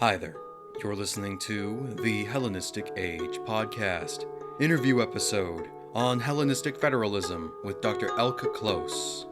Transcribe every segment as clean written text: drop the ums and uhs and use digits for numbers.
Hi there. You're listening to the Hellenistic Age podcast, interview episode on Hellenistic Federalism with Dr. Elke Close.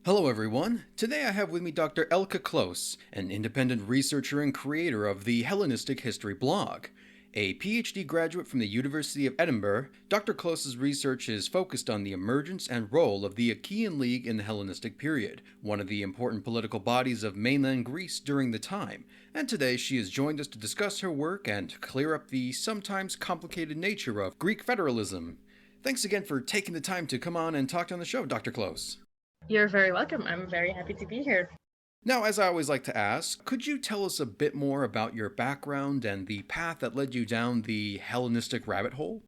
Hello everyone. Today I have with me Dr. Elke Close, an independent researcher and creator of the Hellenistic History blog. A PhD graduate from the University of Edinburgh, Dr. Close's research is focused on the emergence and role of the Achaean League in the Hellenistic period, one of the important political bodies of mainland Greece during the time, and today she has joined us to discuss her work and clear up the sometimes complicated nature of Greek federalism. Thanks again for taking the time to come on and talk on the show, Dr. Close. You're very welcome. I'm very happy to be here. Now, as I always like to ask, could you tell us a bit more about your background and the path that led you down the Hellenistic rabbit hole?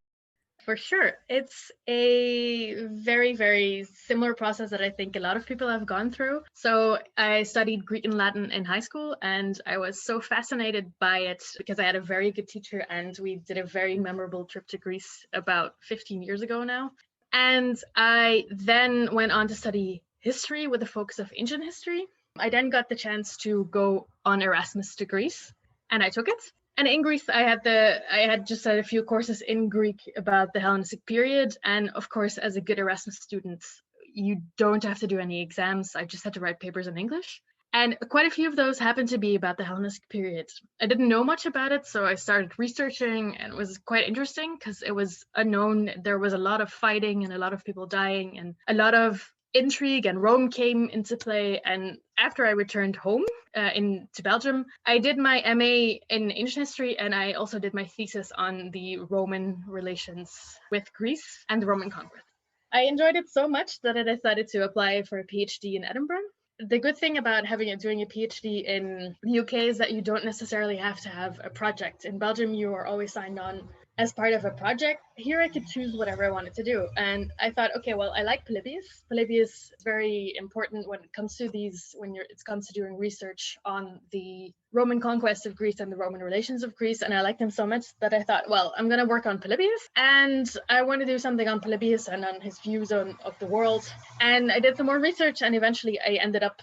For sure. It's a very, very similar process that I think a lot of people have gone through. So I studied Greek and Latin in high school, and I was so fascinated by it because I had a very good teacher, and we did a very memorable trip to Greece about 15 years ago now. And I then went on to study history with a focus of ancient history. I then got the chance to go on Erasmus to Greece, and I took it. And in Greece, I had just had a few courses in Greek about the Hellenistic period. And of course, as a good Erasmus student, you don't have to do any exams. I just had to write papers in English. And quite a few of those happened to be about the Hellenistic period. I didn't know much about it, so I started researching, and it was quite interesting because it was unknown. There was a lot of fighting and a lot of people dying and a lot of intrigue, and Rome came into play. And after I returned home to Belgium, I did my MA in ancient history, and I also did my thesis on the Roman relations with Greece and the Roman conquest. I enjoyed it so much that I decided to apply for a PhD in Edinburgh. The good thing about doing a PhD in the UK is that you don't necessarily have to have a project. In Belgium, you are always signed on as part of a project. Here I could choose whatever I wanted to do. And I thought, okay, well, I like Polybius. Polybius is very important when it comes to it comes to doing research on the Roman conquest of Greece and the Roman relations of Greece. And I liked him so much that I thought, well, I'm going to work on Polybius. And I want to do something on Polybius and on his views of the world. And I did some more research, and eventually I ended up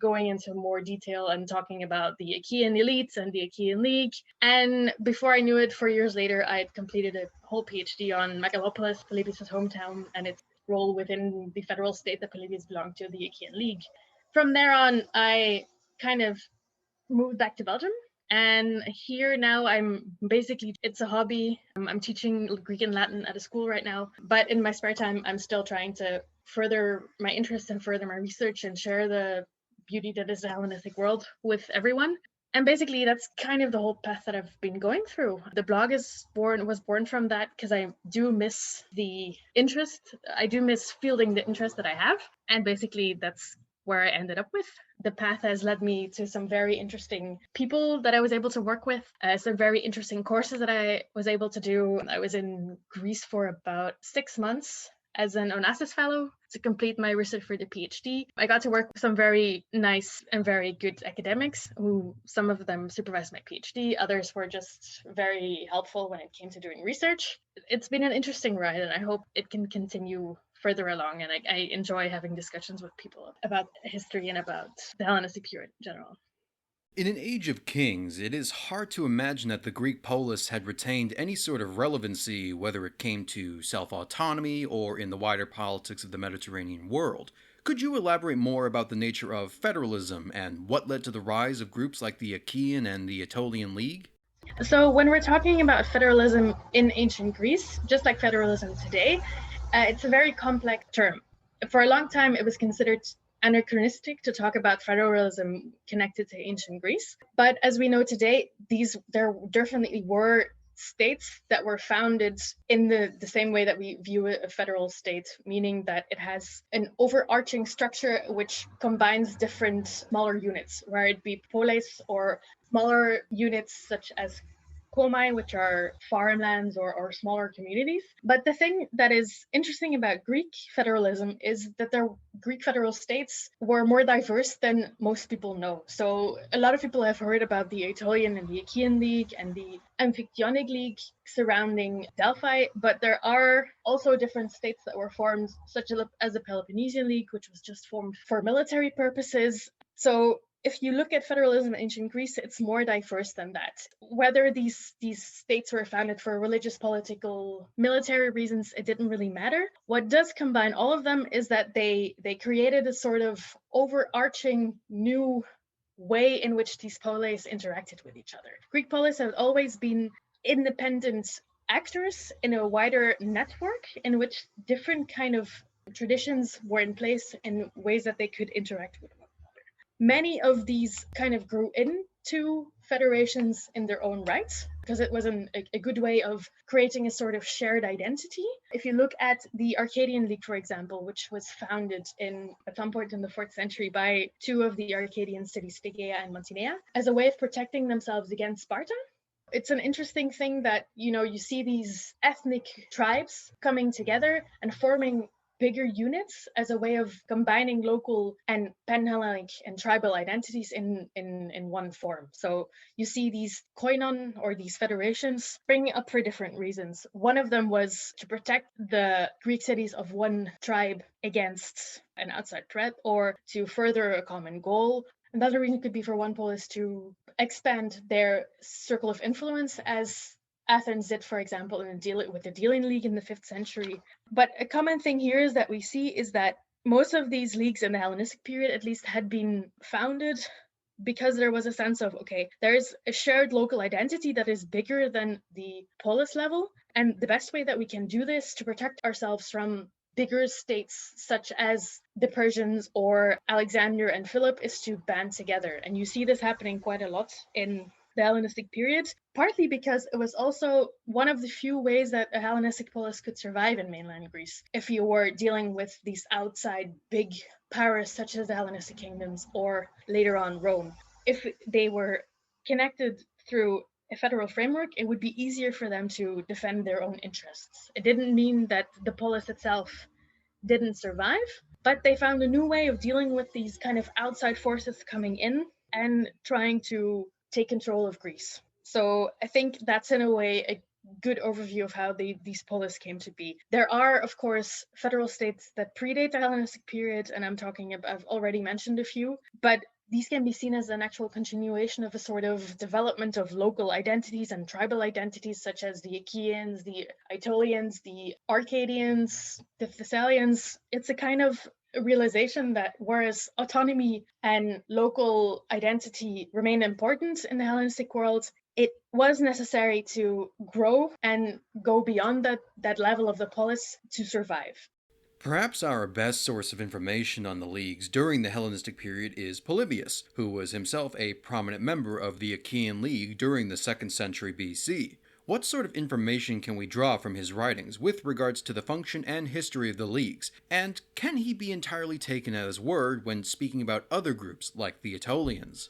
going into more detail and talking about the Achaean elites and the Achaean League. And before I knew it, 4 years later, I had completed a whole PhD on Megalopolis, Polybius' hometown, and its role within the federal state that Polybius belonged to, the Achaean League. From there on, I kind of moved back to Belgium. And here now it's a hobby. I'm teaching Greek and Latin at a school right now. But in my spare time, I'm still trying to further my interest and further my research and share the beauty that is the Hellenistic world with everyone. And basically that's kind of the whole path that I've been going through. The blog was born from that because I do miss the interest. I do miss fielding the interest that I have. And basically that's where I ended up with. The path has led me to some very interesting people that I was able to work with, some very interesting courses that I was able to do. I was in Greece for about 6 months as an Onassis Fellow to complete my research for the PhD. I got to work with some very nice and very good academics who some of them supervised my PhD, others were just very helpful when it came to doing research. It's been an interesting ride, and I hope it can continue further along, and I enjoy having discussions with people about history and about the Hellenistic period in general. In an age of kings, it is hard to imagine that the Greek polis had retained any sort of relevancy, whether it came to self-autonomy or in the wider politics of the Mediterranean world. Could you elaborate more about the nature of federalism and what led to the rise of groups like the Achaean and the Aetolian League? So when we're talking about federalism in ancient Greece, just like federalism today, it's a very complex term. For a long time, it was considered anachronistic to talk about federalism connected to ancient Greece. But as we know today, there definitely were states that were founded in the same way that we view a federal state, meaning that it has an overarching structure which combines different smaller units, where it be polis or smaller units such as Komai, which are farmlands or smaller communities. But the thing that is interesting about Greek federalism is that their Greek federal states were more diverse than most people know. So a lot of people have heard about the Aetolian and the Achaean League and the Amphictyonic League surrounding Delphi, but there are also different states that were formed, such as the Peloponnesian League, which was just formed for military purposes. So if you look at federalism in ancient Greece, it's more diverse than that. Whether these states were founded for religious, political, military reasons, it didn't really matter. What does combine all of them is that they created a sort of overarching new way in which these polis interacted with each other. Greek polis have always been independent actors in a wider network in which different kind of traditions were in place in ways that they could interact with one another. Many of these kind of grew into federations in their own rights because it was a good way of creating a sort of shared identity. If you look at the Arcadian League, for example, which was founded at some point in the 4th century by two of the Arcadian cities, Tegea and Mantinea, as a way of protecting themselves against Sparta. It's an interesting thing that, you see these ethnic tribes coming together and forming bigger units as a way of combining local and Pan-Hellenic and tribal identities in one form. So you see these koinon, or these federations, springing up for different reasons. One of them was to protect the Greek cities of one tribe against an outside threat, or to further a common goal. Another reason could be for one polis to expand their circle of influence, as Athens did, for example, with the Delian League in the 5th century. But a common thing here is that we see is that most of these leagues in the Hellenistic period, at least, had been founded because there was a sense of, okay, there's a shared local identity that is bigger than the polis level. And the best way that we can do this to protect ourselves from bigger states such as the Persians or Alexander and Philip is to band together. And you see this happening quite a lot in the Hellenistic period, partly because it was also one of the few ways that a Hellenistic polis could survive in mainland Greece. If you were dealing with these outside big powers such as the Hellenistic kingdoms or later on Rome, if they were connected through a federal framework, it would be easier for them to defend their own interests. It didn't mean that the polis itself didn't survive, but they found a new way of dealing with these kind of outside forces coming in and trying to take control of Greece. So I think that's in a way a good overview of how these polis came to be. There are, of course, federal states that predate the Hellenistic period, and I've already mentioned a few, but these can be seen as an actual continuation of a sort of development of local identities and tribal identities, such as the Achaeans, the Aetolians, the Arcadians, the Thessalians. It's a kind of realization that whereas autonomy and local identity remain important in the Hellenistic world, it was necessary to grow and go beyond that level of the polis to survive. Perhaps our best source of information on the leagues during the Hellenistic period is Polybius, who was himself a prominent member of the Achaean League during the 2nd century BC. What sort of information can we draw from his writings with regards to the function and history of the leagues, and can he be entirely taken at his word when speaking about other groups like the Aetolians?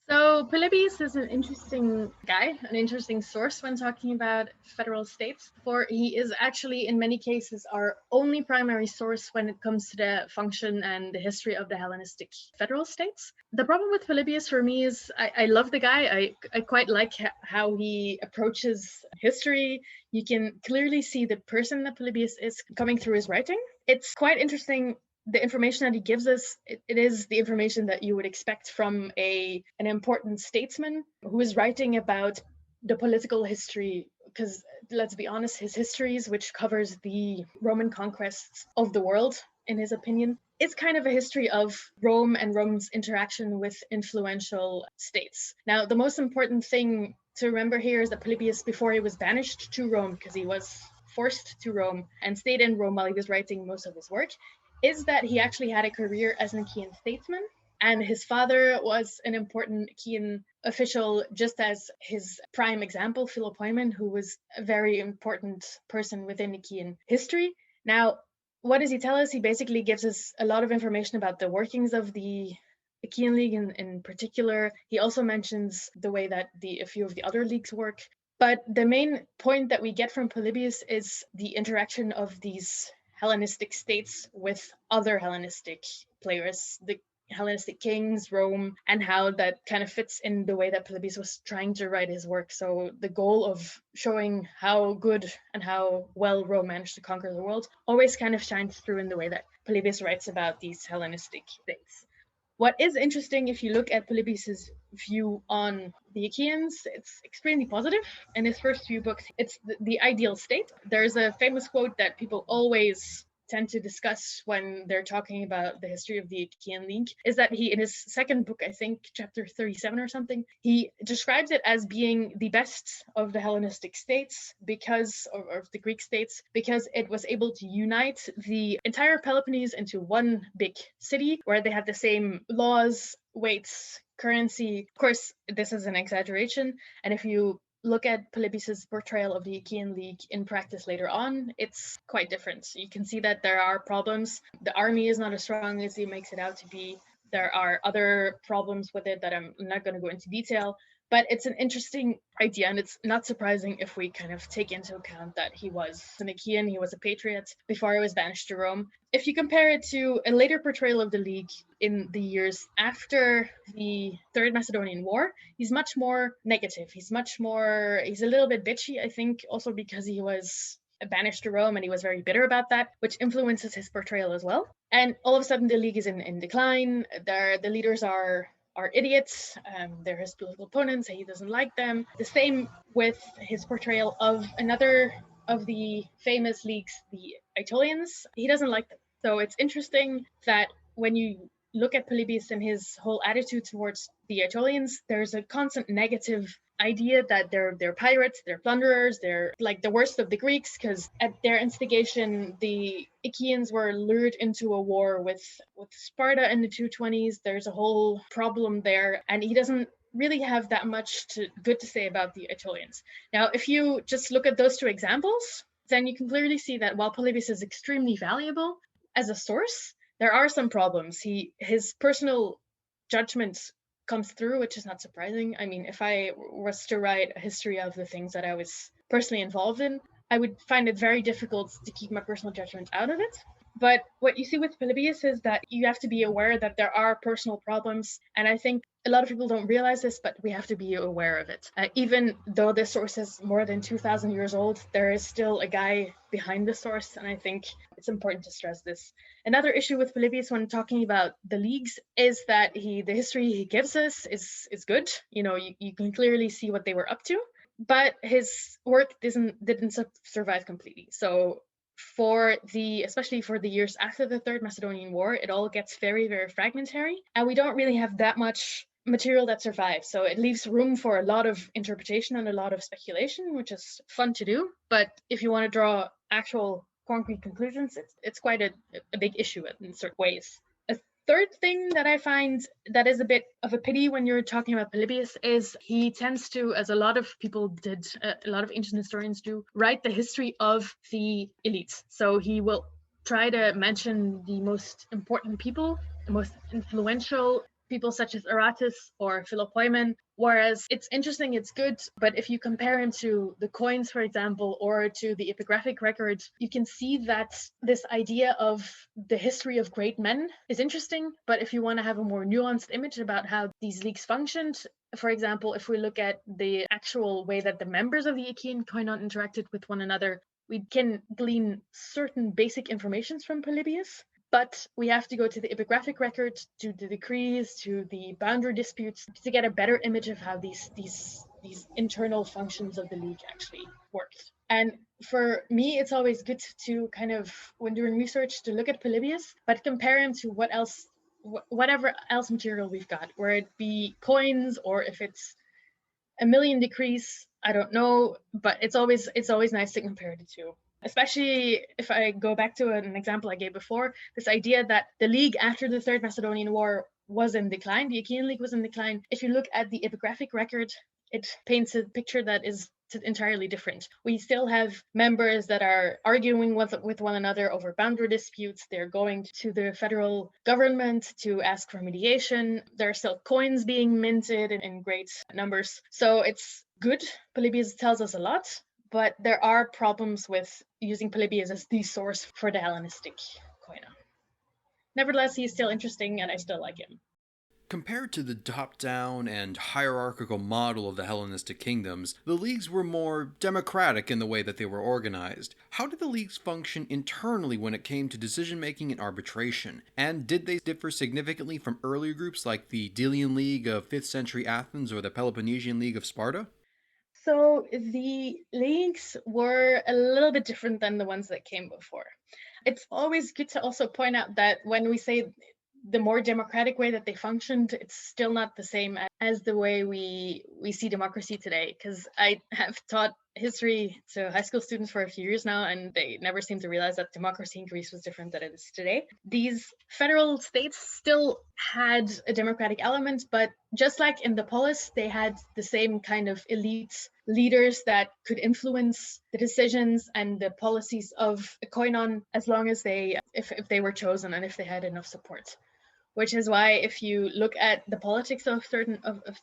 So Polybius is an interesting guy, an interesting source when talking about federal states, for he is actually in many cases our only primary source when it comes to the function and the history of the Hellenistic federal states. The problem with Polybius for me is I love the guy. I quite like how he approaches history. You can clearly see the person that Polybius is coming through his writing. It's quite interesting. The information that he gives us, it is the information that you would expect from an important statesman who is writing about the political history, because let's be honest, his histories, which covers the Roman conquests of the world, in his opinion, is kind of a history of Rome and Rome's interaction with influential states. Now, the most important thing to remember here is that Polybius, before he was banished to Rome, because he was forced to Rome and stayed in Rome while he was writing most of his work, is that he actually had a career as an Achaean statesman, and his father was an important Achaean official, just as his prime example, Philopoemen, who was a very important person within Achaean history. Now, what does he tell us? He basically gives us a lot of information about the workings of the Achaean League in particular. He also mentions the way that a few of the other leagues work. But the main point that we get from Polybius is the interaction of these Hellenistic states with other Hellenistic players, the Hellenistic kings, Rome, and how that kind of fits in the way that Polybius was trying to write his work. So the goal of showing how good and how well Rome managed to conquer the world always kind of shines through in the way that Polybius writes about these Hellenistic states. What is interesting, if you look at Polybius's view on the Achaeans, it's extremely positive. In his first few books, it's the ideal state. There's a famous quote that people always tend to discuss when they're talking about the history of the Achaean League, is that he, in his second book, I think chapter 37 or something, he describes it as being the best of the Hellenistic states because, or the Greek states, because it was able to unite the entire Peloponnese into one big city where they had the same laws, weights, currency. Of course, this is an exaggeration, and if you look at Polybius's portrayal of the Achaean League in practice later on, it's quite different. You can see that there are problems. The army is not as strong as he makes it out to be. There are other problems with it that I'm not going to go into detail, but it's an interesting idea, and it's not surprising if we kind of take into account that he was an Achaean, he was a patriot before he was banished to Rome. If you compare it to a later portrayal of the League in the years after the Third Macedonian War, he's much more negative. He's a little bit bitchy, I think, also because he was banished to Rome and he was very bitter about that, which influences his portrayal as well. And all of a sudden, the League is in decline. The leaders are idiots. They're his political opponents. He doesn't like them. The same with his portrayal of another of the famous leagues, the Aetolians. He doesn't like them. So it's interesting that when you look at Polybius and his whole attitude towards the Aetolians, there's a constant negative idea that they're pirates, they're plunderers, they're like the worst of the Greeks, because at their instigation, the Achaeans were lured into a war with Sparta in the 220s. There's a whole problem there, and he doesn't really have that much good to say about the Aetolians. Now, if you just look at those two examples, then you can clearly see that while Polybius is extremely valuable as a source, there are some problems. His personal judgment comes through, which is not surprising. I mean, if I was to write a history of the things that I was personally involved in, I would find it very difficult to keep my personal judgment out of it. But what you see with Polybius is that you have to be aware that there are personal problems. And I think a lot of people don't realize this, but we have to be aware of it. Even though this source is more than 2,000 years old, there is still a guy behind the source. And I think it's important to stress this. Another issue with Polybius when talking about the leagues is that the history he gives us is good. You know, you can clearly see what they were up to, but his work didn't survive completely. So especially for the years after the Third Macedonian War, it all gets very, very fragmentary, and we don't really have that much material that survives. So it leaves room for a lot of interpretation and a lot of speculation, which is fun to do. But if you want to draw actual concrete conclusions, it's quite a big issue in certain ways. A third thing that I find that is a bit of a pity when you're talking about Polybius is he tends to, as a lot of people did, a lot of ancient historians do, write the history of the elites. So he will try to mention the most important people, the most influential people such as Aratus or Philopoemen, whereas it's interesting, it's good, but if you compare him to the coins, for example, or to the epigraphic records, you can see that this idea of the history of great men is interesting, but if you want to have a more nuanced image about how these leagues functioned, for example, if we look at the actual way that the members of the Achaean koinon interacted with one another, we can glean certain basic informations from Polybius, but we have to go to the epigraphic records, to the decrees, to the boundary disputes to get a better image of how these internal functions of the league actually worked. And for me, it's always good to kind of, when doing research, to look at Polybius, but compare him to whatever else material we've got, where it be coins or if it's a million decrees, I don't know, but it's always nice to compare the two. Especially if I go back to an example I gave before, this idea that the league after the Third Macedonian War was in decline, the Achaean League was in decline. If you look at the epigraphic record, it paints a picture that is entirely different. We still have members that are arguing with one another over boundary disputes. They're going to the federal government to ask for mediation. There are still coins being minted in great numbers. So it's good. Polybius tells us a lot, but there are problems with using Polybius as the source for the Hellenistic koina. Nevertheless, he's still interesting and I still like him. Compared to the top down and hierarchical model of the Hellenistic kingdoms, the leagues were more democratic in the way that they were organized. How did the leagues function internally when it came to decision making and arbitration? And did they differ significantly from earlier groups like the Delian League of 5th century Athens or the Peloponnesian League of Sparta? So the leagues were a little bit different than the ones that came before. It's always good to also point out that when we say the more democratic way that they functioned, it's still not the same as the way we see democracy today. Because I have taught history to high school students for a few years now, and they never seem to realize that democracy in Greece was different than it is today. These federal states still had a democratic element, but just like in the polis, they had the same kind of elite leaders that could influence the decisions and the policies of a koinon as long as if they were chosen and if they had enough support. Which is why if you look at the politics of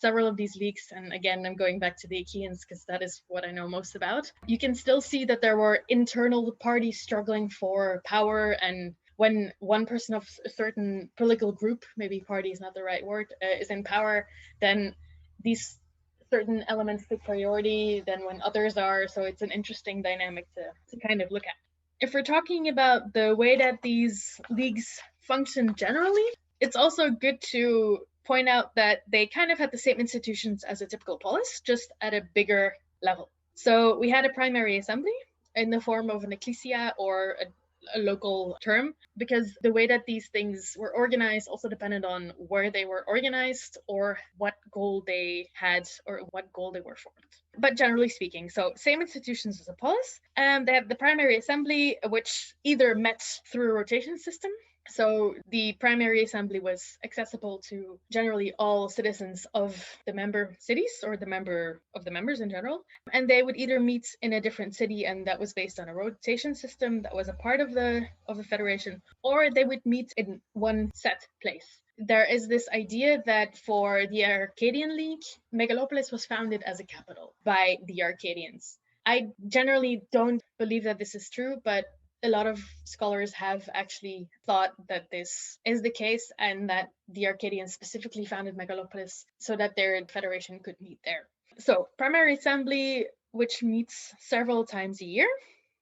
several of these leagues, and again I'm going back to the Achaeans because that is what I know most about, you can still see that there were internal parties struggling for power, and when one person of a certain political group, maybe party is not the right word, is in power, then these certain elements take priority than when others are. So it's an interesting dynamic to kind of look at. If we're talking about the way that these leagues function generally, it's also good to point out that they kind of had the same institutions as a typical polis, just at a bigger level. So we had a primary assembly in the form of an ecclesia or a local term, because the way that these things were organized also depended on where they were organized or what goal they had or what goal they were formed. But generally speaking, so same institutions as a polis. They have the primary assembly, which either met through a rotation system. So the primary assembly was accessible to generally all citizens of the member cities or the members in general. And they would either meet in a different city, and that was based on a rotation system that was a part of the federation, or they would meet in one set place. There is this idea that for the Arcadian League, Megalopolis was founded as a capital by the Arcadians. I generally don't believe that this is true, but a lot of scholars have actually thought that this is the case and that the Arcadians specifically founded Megalopolis so that their federation could meet there. So, primary assembly, which meets several times a year.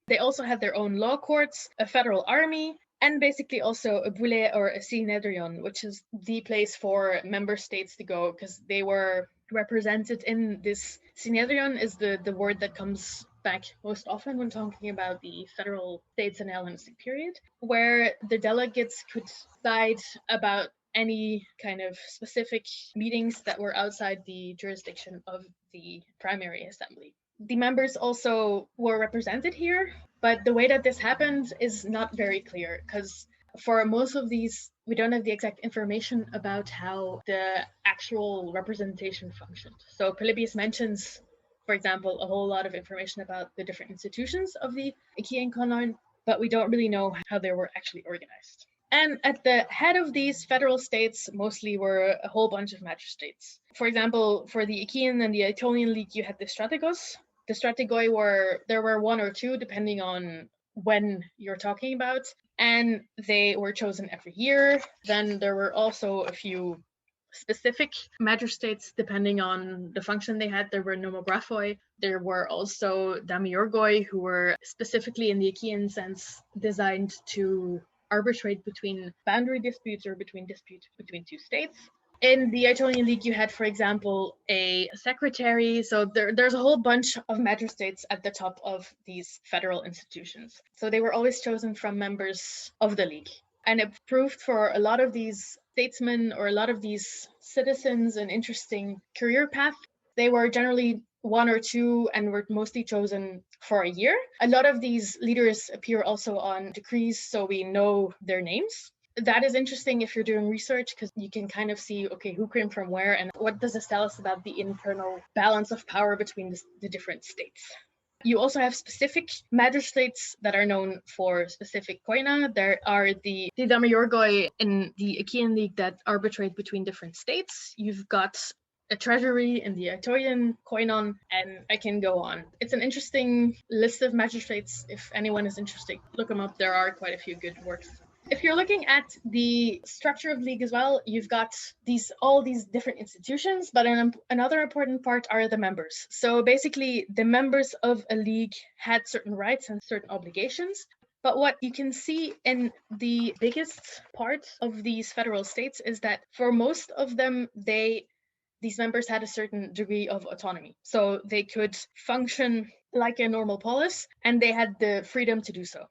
They also had their own law courts, a federal army, and basically also a boule or a synedrion, which is the place for member states to go because they were represented in this. Synedrion is the word that comes back most often when talking about the federal states in the Hellenistic period, where the delegates could decide about any kind of specific meetings that were outside the jurisdiction of the primary assembly. The members also were represented here, but the way that this happened is not very clear because for most of these, we don't have the exact information about how the actual representation functioned. So Polybius mentions, for example, a whole lot of information about the different institutions of the Achaean koinon, but we don't really know how they were actually organized. And at the head of these federal states mostly were a whole bunch of magistrates. For example, for the Achaean and the Aetolian League, you had the strategos. The strategoi there were one or two, depending on when you're talking about, and they were chosen every year. Then there were also a few specific magistrates depending on the function they had. There were nomographoi. There were also damiorgoi, who were specifically in the Achaean sense designed to arbitrate between boundary disputes or between disputes between two states. In the Aetolian League, you had, for example, a secretary. So there's a whole bunch of magistrates at the top of these federal institutions. So they were always chosen from members of the league. And it proved for a lot of these statesmen or a lot of these citizens an interesting career path. They were generally one or two and were mostly chosen for a year. A lot of these leaders appear also on decrees, so we know their names. That is interesting if you're doing research because you can kind of see, okay, who came from where and what does this tell us about the internal balance of power between the different states. You also have specific magistrates that are known for specific koina. There are the damiorgoi in the Achaean League that arbitrate between different states. You've got a treasury in the Aetolian koinon, and I can go on. It's an interesting list of magistrates. If anyone is interested, look them up. There are quite a few good works. If you're looking at the structure of league as well, you've got all these different institutions, but another important part are the members. So basically, the members of a league had certain rights and certain obligations. But what you can see in the biggest part of these federal states is that for most of them, these members had a certain degree of autonomy. So they could function like a normal polis, and they had the freedom to do so.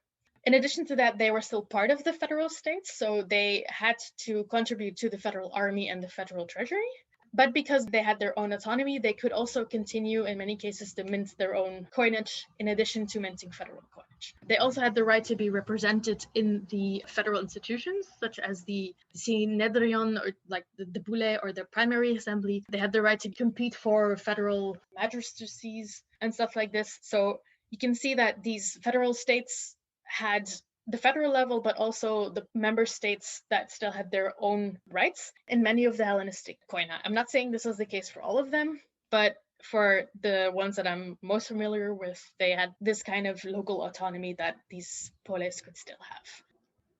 In addition to that, they were still part of the federal states, so they had to contribute to the federal army and the federal treasury. But because they had their own autonomy, they could also continue, in many cases, to mint their own coinage in addition to minting federal coinage. They also had the right to be represented in the federal institutions, such as the Synedrion, or like the Boule, or the primary assembly. They had the right to compete for federal magistracies and stuff like this. So you can see that these federal states had the federal level, but also the member states that still had their own rights in many of the Hellenistic koina. I'm not saying this is the case for all of them, but for the ones that I'm most familiar with, they had this kind of local autonomy that these polis could still have.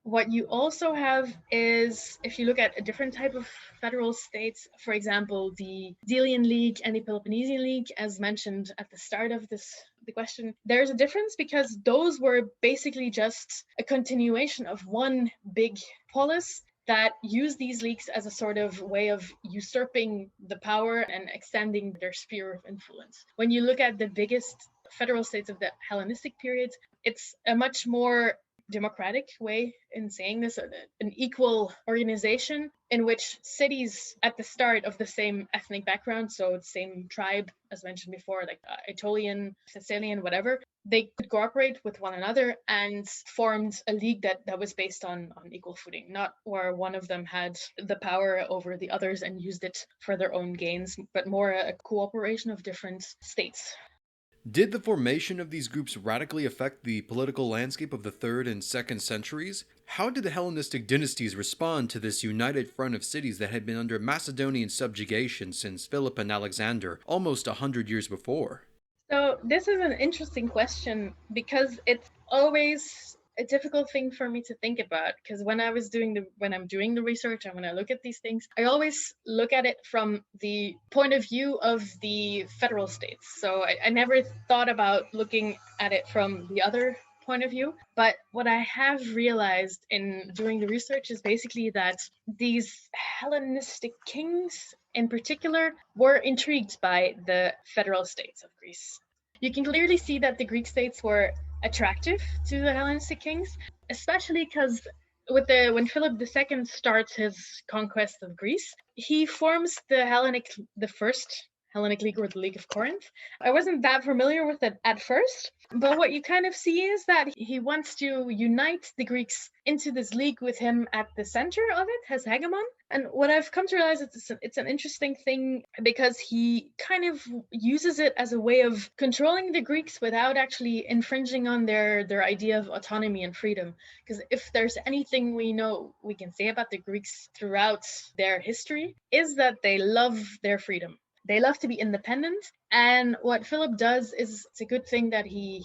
What you also have is, if you look at a different type of federal states, for example, the Delian League and the Peloponnesian League, as mentioned at the start of the question, there's a difference because those were basically just a continuation of one big polis that used these leagues as a sort of way of usurping the power and extending their sphere of influence. When you look at the biggest federal states of the Hellenistic period, it's a much more democratic way in saying this, an equal organization in which cities at the start of the same ethnic background, so the same tribe as mentioned before, like Aetolian, Thessalian, whatever, they could cooperate with one another and formed a league that was based on equal footing, not where one of them had the power over the others and used it for their own gains, but more a cooperation of different states. Did the formation of these groups radically affect the political landscape of the 3rd and 2nd centuries? How did the Hellenistic dynasties respond to this united front of cities that had been under Macedonian subjugation since Philip and Alexander almost 100 years before? So this is an interesting question because it's always a difficult thing for me to think about, because when I'm doing the research and when I look at these things, I always look at it from the point of view of the federal states. So I never thought about looking at it from the other point of view. But what I have realized in doing the research is basically that these Hellenistic kings in particular were intrigued by the federal states of Greece. You can clearly see that the Greek states were attractive to the Hellenistic kings, especially because when Philip II starts his conquest of Greece, he forms the first Hellenic League, or the League of Corinth. I wasn't that familiar with it at first, but what you kind of see is that he wants to unite the Greeks into this league with him at the center of it as hegemon. And what I've come to realize is it's an interesting thing because he kind of uses it as a way of controlling the Greeks without actually infringing on their idea of autonomy and freedom. Because if there's anything we can say about the Greeks throughout their history, is that they love their freedom. They love to be independent, and what Philip does is, it's a good thing that he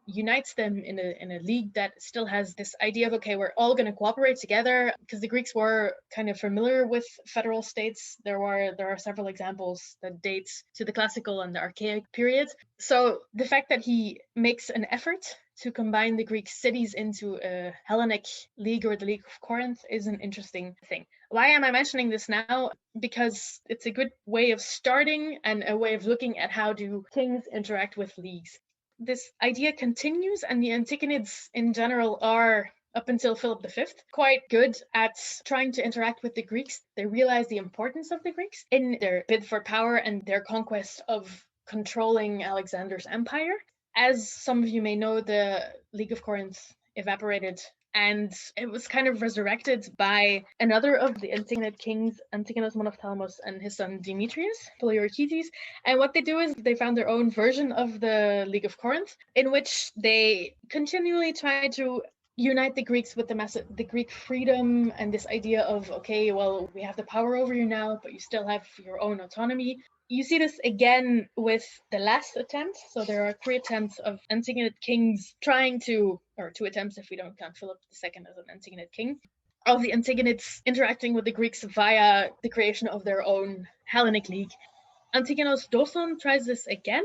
unites them in a league that still has this idea of, okay, we're all going to cooperate together, because the Greeks were kind of familiar with federal states. There are several examples that date to the classical and the archaic period. So the fact that he makes an effort to combine the Greek cities into a Hellenic league, or the League of Corinth, is an interesting thing. Why am I mentioning this now? Because it's a good way of starting and a way of looking at how do kings interact with leagues. This idea continues, and the Antichonids in general are, up until Philip V, quite good at trying to interact with the Greeks. They realize the importance of the Greeks in their bid for power and their conquest of controlling Alexander's empire. As some of you may know, the League of Corinth evaporated, and it was kind of resurrected by another of the Antigonid kings, Antigonus Monophthalmos, and his son Demetrius, Poliorcetes. And what they do is they found their own version of the League of Corinth, in which they continually try to unite the Greeks with the Greek freedom and this idea of, okay, well, we have the power over you now, but you still have your own autonomy. You see this again with the last attempt. So there are 3 attempts of Antigonid kings trying to, or 2 attempts if we don't count Philip II as an Antigonid king, of the Antigonids interacting with the Greeks via the creation of their own Hellenic League. Antigonos Doson tries this again,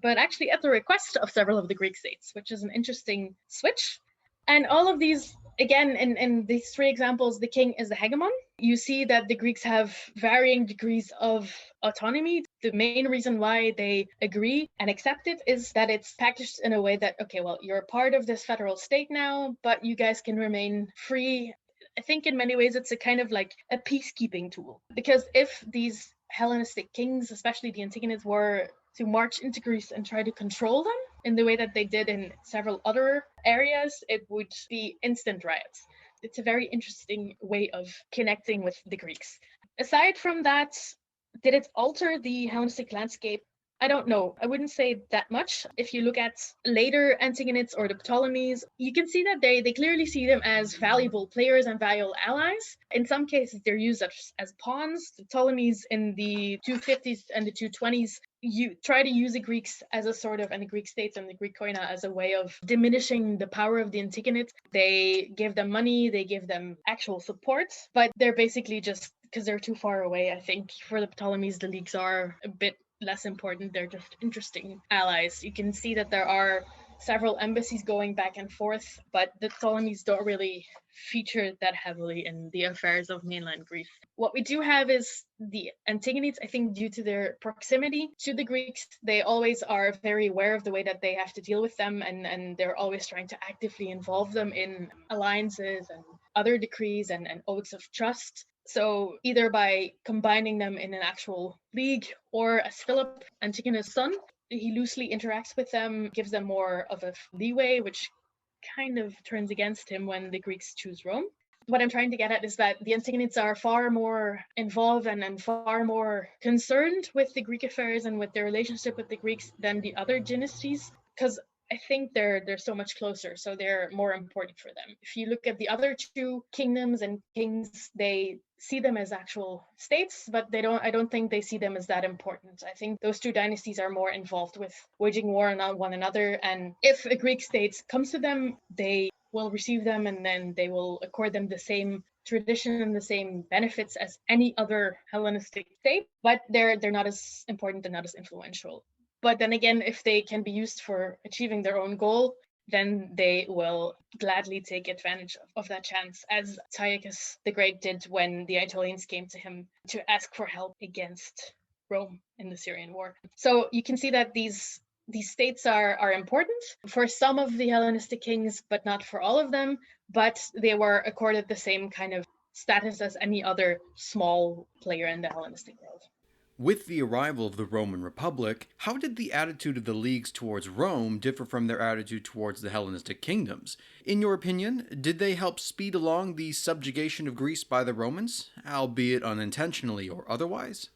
but actually at the request of several of the Greek states, which is an interesting switch. And all of these, again, in these 3 examples, the king is the hegemon. You see that the Greeks have varying degrees of autonomy. The main reason why they agree and accept it is that it's packaged in a way that, okay, well, you're part of this federal state now, but you guys can remain free. I think in many ways it's a kind of like a peacekeeping tool. Because if these Hellenistic kings, especially the Antigonids, were to march into Greece and try to control them in the way that they did in several other areas, it would be instant riots. It's a very interesting way of connecting with the Greeks. Aside from that, did it alter the Hellenistic landscape? I don't know. I wouldn't say that much. If you look at later Antigonids or the Ptolemies, you can see that they clearly see them as valuable players and valuable allies. In some cases, they're used as pawns. The Ptolemies in the 250s and the 220s, you try to use the Greeks as a sort of, and the Greek states and the Greek koina as a way of diminishing the power of the Antigonids. They give them money, they give them actual support, but they're basically just, because they're too far away, I think, for the Ptolemies, the leagues are a bit less important. They're just interesting allies. You can see that there are several embassies going back and forth, but the Ptolemies don't really feature that heavily in the affairs of mainland Greece. What we do have is the Antigonids. I think due to their proximity to the Greeks, they always are very aware of the way that they have to deal with them, and they're always trying to actively involve them in alliances and other decrees and oaths of trust. So either by combining them in an actual league, or as Philip, Antigonus' son, he loosely interacts with them, gives them more of a leeway, which kind of turns against him when the Greeks choose Rome. What I'm trying to get at is that the Antigonids are far more involved and far more concerned with the Greek affairs and with their relationship with the Greeks than the other dynasties, because I think they're so much closer, so they're more important for them. If you look at the other 2 kingdoms and kings, they see them as actual states, but I don't think they see them as that important. I think those 2 dynasties are more involved with waging war on one another, and if a Greek state comes to them, they will receive them, and then they will accord them the same tradition and the same benefits as any other Hellenistic state, but they're not as important and not as influential. But then again, if they can be used for achieving their own goal, then they will gladly take advantage of that chance, as Antiochus the Great did when the Aetolians came to him to ask for help against Rome in the Syrian War. So you can see that these states are important for some of the Hellenistic kings, but not for all of them. But they were accorded the same kind of status as any other small player in the Hellenistic world. With the arrival of the Roman Republic, how did the attitude of the leagues towards Rome differ from their attitude towards the Hellenistic kingdoms? In your opinion, did they help speed along the subjugation of Greece by the Romans, albeit unintentionally or otherwise?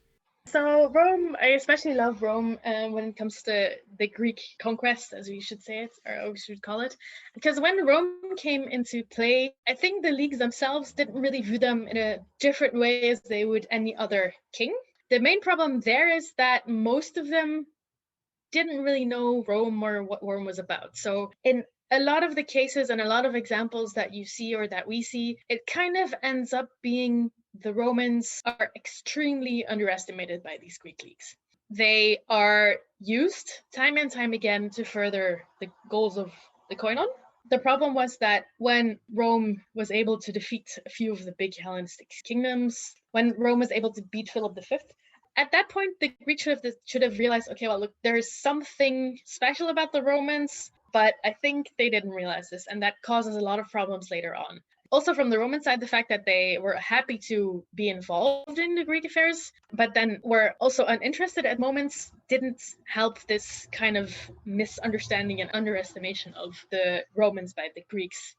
So Rome, I especially love Rome when it comes to the Greek conquest, as we should say it, or we should call it, because when Rome came into play, I think the leagues themselves didn't really view them in a different way as they would any other king. The main problem there is that most of them didn't really know Rome or what Rome was about. So in a lot of the cases and a lot of examples that you see or that we see, it kind of ends up being the Romans are extremely underestimated by these Greek leagues. They are used time and time again to further the goals of the koinon. The problem was that when Rome was able to defeat a few of the big Hellenistic kingdoms, when Rome was able to beat Philip V, at that point, the Greeks should have realized, okay, well, look, there's something special about the Romans, but I think they didn't realize this, and that causes a lot of problems later on. Also, from the Roman side, the fact that they were happy to be involved in the Greek affairs, but then were also uninterested at moments, didn't help this kind of misunderstanding and underestimation of the Romans by the Greeks.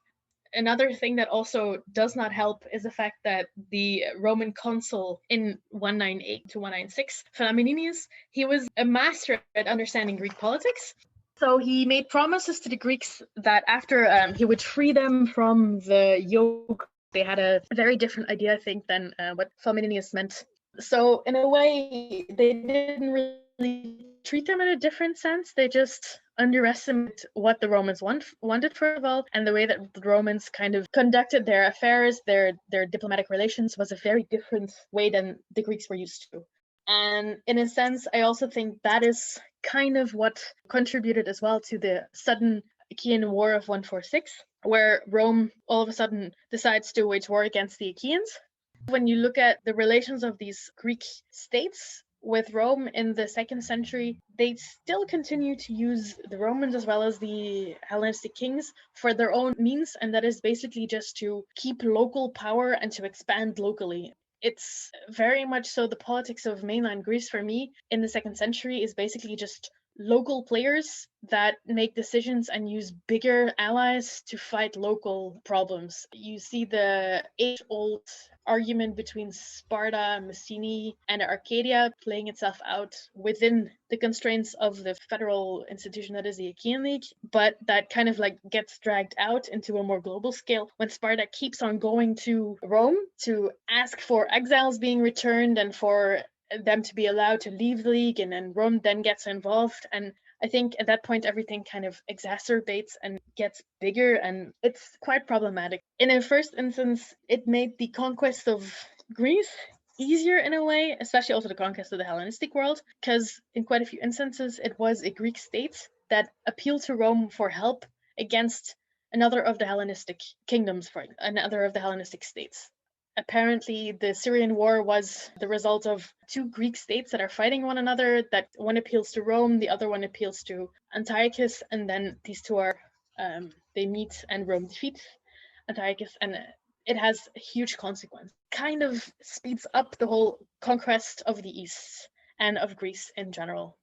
Another thing that also does not help is the fact that the Roman consul in 198 to 196, Flaminius, he was a master at understanding Greek politics. So he made promises to the Greeks that after he would free them from the yoke. They had a very different idea, I think, than what Flaminius meant. So in a way, they didn't really treat them in a different sense. They just underestimated what the Romans wanted first of all, and the way that the Romans kind of conducted their affairs, their diplomatic relations was a very different way than the Greeks were used to. And in a sense, I also think that is kind of what contributed as well to the sudden Achaean War of 146, where Rome all of a sudden decides to wage war against the Achaeans. When you look at the relations of these Greek states with Rome in the 2nd century, they still continue to use the Romans as well as the Hellenistic kings for their own means, and that is basically just to keep local power and to expand locally. It's very much so the politics of mainland Greece for me in the 2nd century is basically just local players that make decisions and use bigger allies to fight local problems. You see the age-old argument between Sparta, Messene, and Arcadia playing itself out within the constraints of the federal institution that is the Achaean League, but that kind of like gets dragged out into a more global scale when Sparta keeps on going to Rome to ask for exiles being returned and for them to be allowed to leave the league, and then Rome then gets involved. And I think at that point everything kind of exacerbates and gets bigger, and it's quite problematic. In a first instance, it made the conquest of Greece easier in a way, especially also the conquest of the Hellenistic world, because in quite a few instances it was a Greek state that appealed to Rome for help against another of the Hellenistic kingdoms, for another of the Hellenistic states. Apparently, the Syrian war was the result of two Greek states that are fighting one another, that one appeals to Rome, the other one appeals to Antiochus, and then these two are, they meet and Rome defeats Antiochus, and it has a huge consequence. Kind of speeds up the whole conquest of the East and of Greece in general.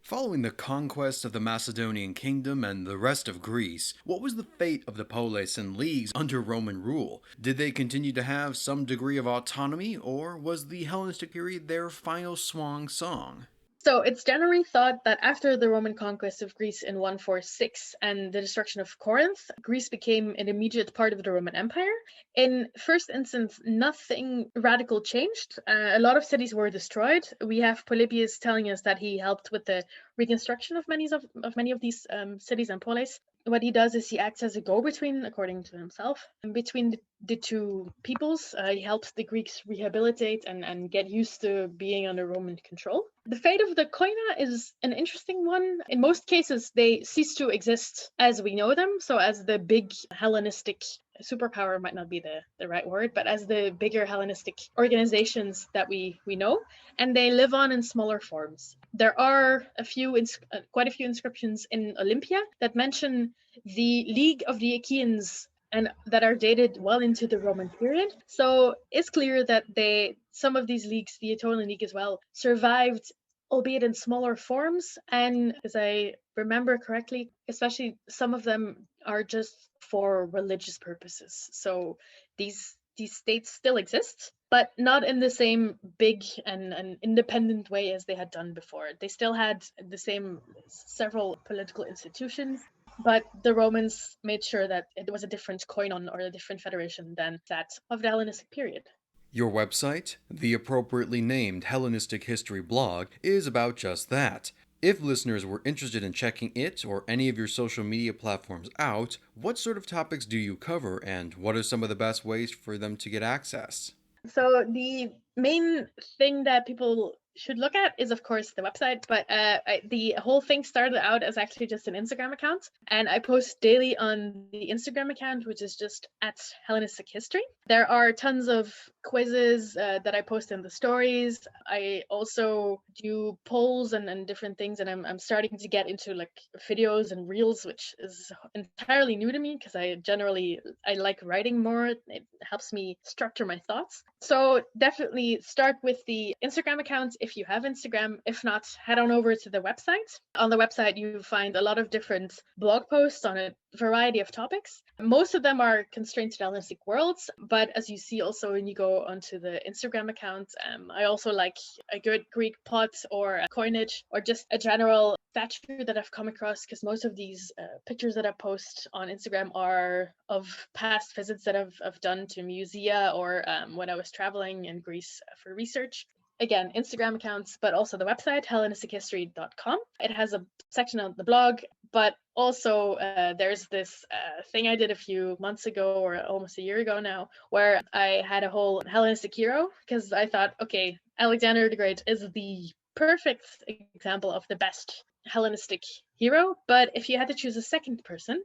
Following the conquest of the Macedonian kingdom and the rest of Greece, what was the fate of the polis and leagues under Roman rule? Did they continue to have some degree of autonomy, or was the Hellenistic period their final swan song? So it's generally thought that after the Roman conquest of Greece in 146 and the destruction of Corinth, Greece became an immediate part of the Roman Empire. In first instance, nothing radical changed. A lot of cities were destroyed. We have Polybius telling us that he helped with the reconstruction of many of these cities and polis. What he does is he acts as a go-between, according to himself, between the two peoples. He helps the Greeks rehabilitate and get used to being under Roman control. The fate of the koina is an interesting one. In most cases, they cease to exist as we know them. So as the big Hellenistic superpower might not be the right word, but as the bigger Hellenistic organizations that we know, and they live on in smaller forms. There are quite a few inscriptions in Olympia that mention the League of the Achaeans and that are dated well into the Roman period. So it's clear that some of these leagues, the Aetolian League as well, survived, albeit in smaller forms. And as I remember correctly, especially some of them are just for religious purposes. So these states still exist, but not in the same big and independent way as they had done before. They still had the same several political institutions, but the Romans made sure that it was a different koinon or a different federation than that of the Hellenistic period. Your website, the appropriately named Hellenistic History blog, is about just that. If listeners were interested in checking it or any of your social media platforms out, what sort of topics do you cover, and what are some of the best ways for them to get access? So the main thing that people should look at is, of course, the website, but the whole thing started out as actually just an Instagram account, and I post daily on the Instagram account, which is just at Hellenistic History. There are tons of quizzes that I post in the stories. I also do polls and different things, and I'm starting to get into like videos and reels, which is entirely new to me because I like writing more. It helps me structure my thoughts. So definitely start with the Instagram account if you have Instagram. If not, head on over to the website. On the website, you find a lot of different blog posts on a variety of topics. Most of them are constrained to the Hellenistic worlds, but as you see also when you go onto the Instagram account, I also like a good Greek pot or a coinage or just a general statue that I've come across, because most of these pictures that I post on Instagram are of past visits that I've done to musea or when I was traveling in Greece for research. Again, Instagram accounts, but also the website, hellenistichistory.com. It has a section on the blog, but also there's this thing I did a few months ago, or almost a year ago now, where I had a whole Hellenistic hero, because I thought, okay, Alexander the Great is the perfect example of the best Hellenistic hero, but if you had to choose a second person,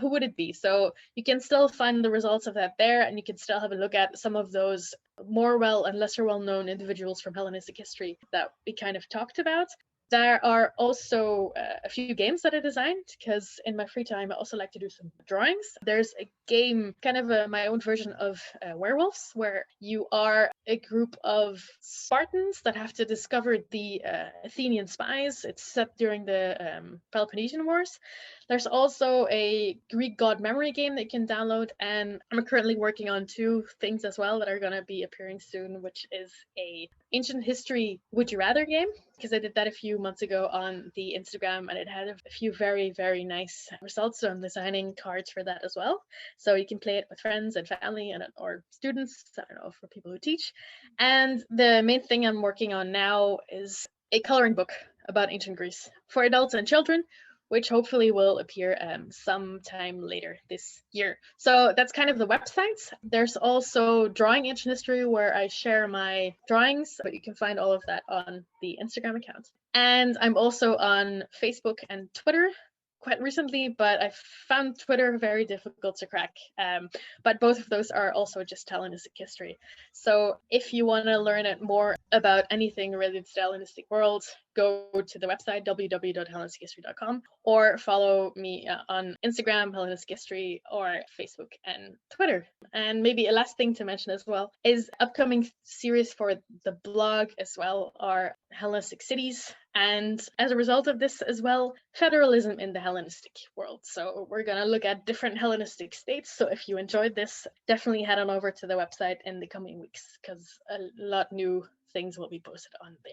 who would it be? So you can still find the results of that there, and you can still have a look at some of those more well and lesser well known individuals from Hellenistic history that we kind of talked about. There are also a few games that I designed, because in my free time I also like to do some drawings. There's a game, kind of my own version of werewolves, where you are a group of Spartans that have to discover the Athenian spies. It's set during the Peloponnesian Wars. There's also a Greek god memory game that you can download, and I'm currently working on two things as well that are going to be appearing soon, which is a ancient history would you rather game, because I did that a few months ago on the Instagram, and it had a few very, very nice results. So I'm designing cards for that as well. So you can play it with friends and family and or students, I don't know, for people who teach. And the main thing I'm working on now is a coloring book about ancient Greece for adults and children, which hopefully will appear sometime later this year. So that's kind of the website. There's also Drawing Ancient History, where I share my drawings, but you can find all of that on the Instagram account. And I'm also on Facebook and Twitter quite recently, but I found Twitter very difficult to crack. But both of those are also just Hellenistic history. So if you want to learn it more about anything related to the Hellenistic world, go to the website www.hellenistichistory.com or follow me on Instagram, Hellenistic History, or Facebook and Twitter. And maybe a last thing to mention as well is upcoming series for the blog as well are Hellenistic cities. And as a result of this as well, federalism in the Hellenistic world. So we're going to look at different Hellenistic states. So if you enjoyed this, definitely head on over to the website in the coming weeks, because a lot new things will be posted on there.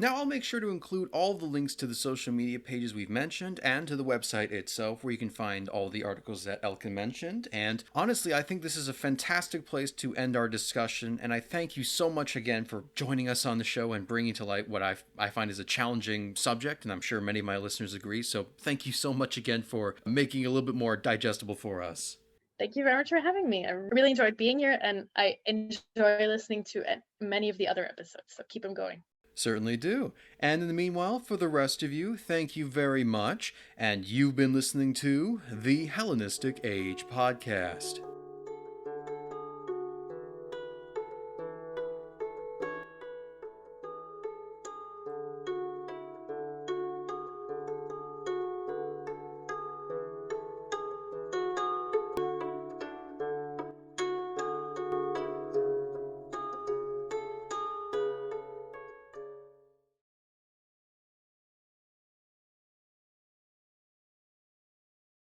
Now, I'll make sure to include all the links to the social media pages we've mentioned and to the website itself, where you can find all the articles that Elke mentioned. And honestly, I think this is a fantastic place to end our discussion, and I thank you so much again for joining us on the show and bringing to light what I find is a challenging subject, and I'm sure many of my listeners agree. So thank you so much again for making it a little bit more digestible for us. Thank you very much for having me. I really enjoyed being here, and I enjoy listening to many of the other episodes, so keep them going. Certainly do. And in the meanwhile, for the rest of you, thank you very much. And you've been listening to the Hellenistic Age Podcast.